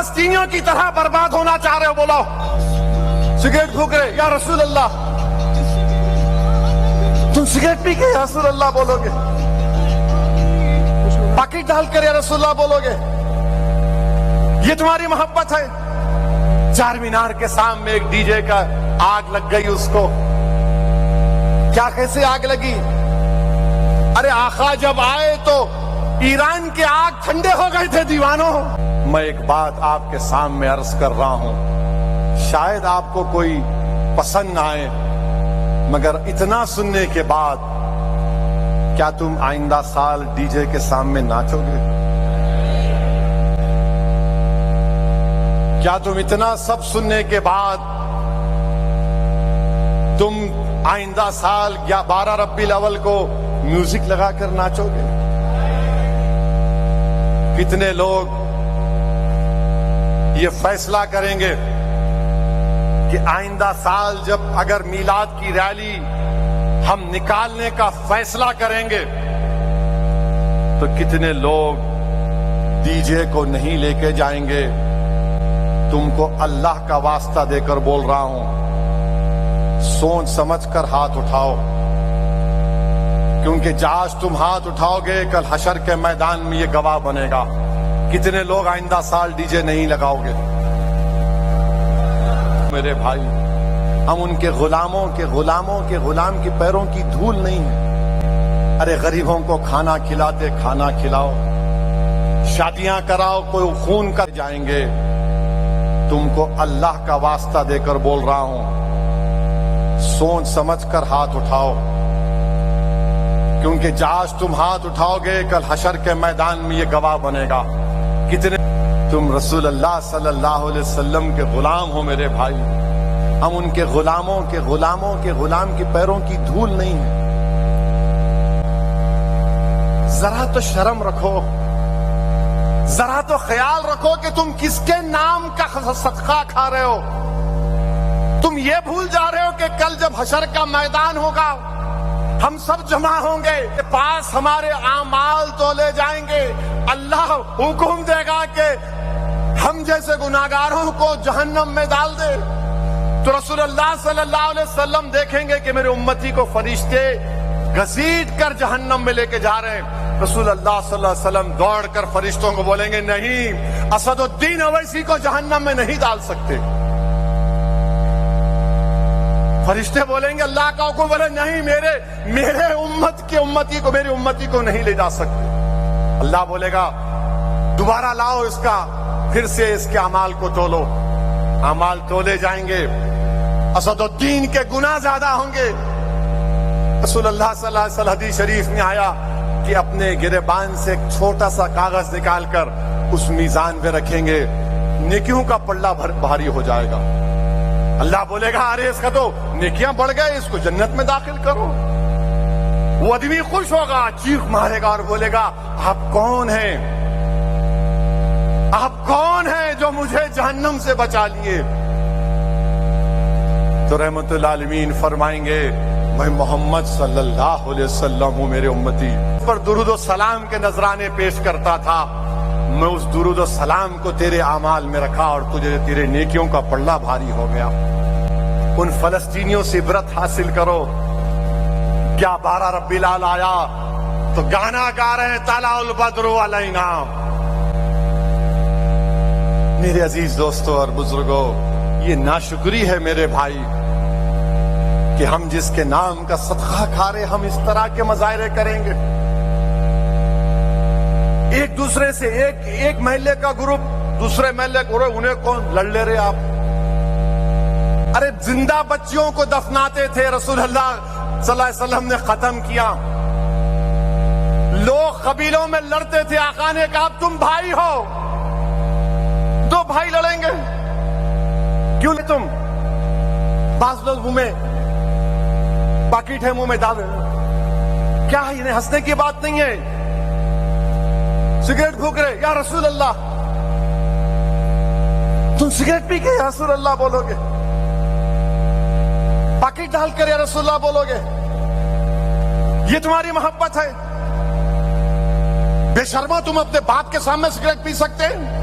فلسطینیوں کی طرح برباد ہونا چاہ رہے ہو؟ بولو سگریٹ پھونک رہے یا رسول اللہ، تم سگریٹ پی کے یا رسول اللہ بولو گے، باکٹ ڈال کر یا رسول اللہ بولو گے، یہ تمہاری محبت ہے؟ چار مینار کے سامنے ایک ڈی جے کا آگ لگ گئی، اس کو کیا کیسے آگ لگی؟ ارے آقا جب آئے تو ایران کے آگ ٹھنڈے ہو گئے تھے دیوانوں۔ میں ایک بات آپ کے سامنے عرض کر رہا ہوں، شاید آپ کو کوئی پسند نہ آئے، مگر اتنا سننے کے بعد کیا تم آئندہ سال ڈی جے کے سامنے ناچو گے؟ کیا تم اتنا سب سننے کے بعد تم آئندہ سال یا 12 ربیع الاول کو میوزک لگا کر ناچو گے؟ کتنے لوگ یہ فیصلہ کریں گے کہ آئندہ سال جب اگر میلاد کی ریلی ہم نکالنے کا فیصلہ کریں گے تو کتنے لوگ ڈی جے کو نہیں لے کے جائیں گے؟ تم کو اللہ کا واسطہ دے کر بول رہا ہوں، سوچ سمجھ کر ہاتھ اٹھاؤ، کیونکہ آج تم ہاتھ اٹھاؤ گے کل حشر کے میدان میں یہ گواہ بنے گا۔ کتنے لوگ آئندہ سال ڈی جے نہیں لگاؤ گے؟ میرے بھائی، ہم ان کے غلاموں کے غلام کی پیروں کی دھول نہیں ہیں۔ ارے غریبوں کو کھانا کھلاتے کھانا کھلاؤ، شادیاں کراؤ، کوئی خون کر جائیں گے۔ تم کو اللہ کا واسطہ دے کر بول رہا ہوں، سوچ سمجھ کر ہاتھ اٹھاؤ، کیونکہ آج تم ہاتھ اٹھاؤ گے کل حشر کے میدان میں یہ گواہ بنے گا۔ کتنے تم رسول اللہ صلی اللہ علیہ وسلم کے غلام ہو میرے بھائی، ہم ان کے غلاموں کے غلام کی پیروں کی دھول نہیں ہیں۔ ذرا تو شرم رکھو، ذرا تو خیال رکھو کہ تم کس کے نام کا صدقہ کھا رہے ہو۔ تم یہ بھول جا رہے ہو کہ کل جب حشر کا میدان ہوگا ہم سب جمع ہوں گے، پاس ہمارے اعمال تولے جائیں گے، اللہ حکم دے گا کہ ہم جیسے گناہگاروں کو جہنم میں ڈال دے، تو رسول اللہ صلی اللہ علیہ وسلم دیکھیں گے کہ میرے امتی کو فرشتے گھسیٹ کر جہنم میں لے کے جا رہے ہیں۔ رسول اللہ صلی اللہ علیہ وسلم دوڑ کر فرشتوں کو بولیں گے نہیں، اسد الدین اویسی کو جہنم میں نہیں ڈال سکتے۔ فرشتے بولیں گے اللہ کا حکم، بولے نہیں، میرے امتی کو نہیں لے جا سکتے۔ اللہ بولے گا دوبارہ لاؤ اس کا، پھر سے اس کے اعمال کو تولو، اعمال تولے جائیں گے، اسد الدین کے گناہ زیادہ ہوں گے۔ رسول اللہ صلی اللہ علیہ وسلم حدیث شریف میں آیا کہ اپنے گریبان سے ایک چھوٹا سا کاغذ نکال کر اس میزان پہ رکھیں گے، نیکیوں کا پلڑا بھاری ہو جائے گا۔ اللہ بولے گا ارے اس کا تو نیکیاں بڑھ گئے، اس کو جنت میں داخل کرو۔ وہ آدمی خوش ہوگا، چیخ مارے گا اور بولے گا آپ کون ہیں؟ آپ کون ہیں جو مجھے جہنم سے بچا لیے؟ تو رحمت العالمین فرمائیں گے میں محمد صلی اللہ علیہ وسلم ہوں، میرے امتی پر درود و سلام کے نذرانے پیش کرتا تھا، میں اس درود و سلام کو تیرے اعمال میں رکھا اور تجھے تیرے نیکیوں کا پلڑا بھاری ہو گیا۔ ان فلسطینیوں سے عبرت حاصل کرو۔ کیا 12 ربیع الاول آیا تو گانا گا رہے ہیں طلع البدر علینا؟ میرے عزیز دوستوں اور بزرگوں، یہ ناشکری ہے میرے بھائی کہ ہم جس کے نام کا صدقہ کھا رہے ہم اس طرح کے مظاہرے کریں گے۔ ایک دوسرے سے ایک محلے کا گروپ دوسرے محلے کو، انہیں کون لڑ لے رہے آپ؟ ارے زندہ بچیوں کو دفناتے تھے، رسول اللہ صلی اللہ علیہ وسلم نے ختم کیا۔ لوگ قبیلوں میں لڑتے تھے، آقا نے کہا تم بھائی ہو، دو بھائی لڑیں گے کیوں نہیں؟ تم بعض لوگ منہ میں باکٹ ہے منہ میں ڈال رہے، کیا ہے؟ انہیں ہنسنے کی بات نہیں ہے۔ سگریٹ پھونک رہے یا رسول اللہ، تم سگریٹ پی کے یا رسول اللہ بولو گے، باکٹ ڈال کر یا رسول اللہ بولو گے، یہ تمہاری محبت ہے؟ بے شرما، تم اپنے باپ کے سامنے سگریٹ پی سکتے ہیں؟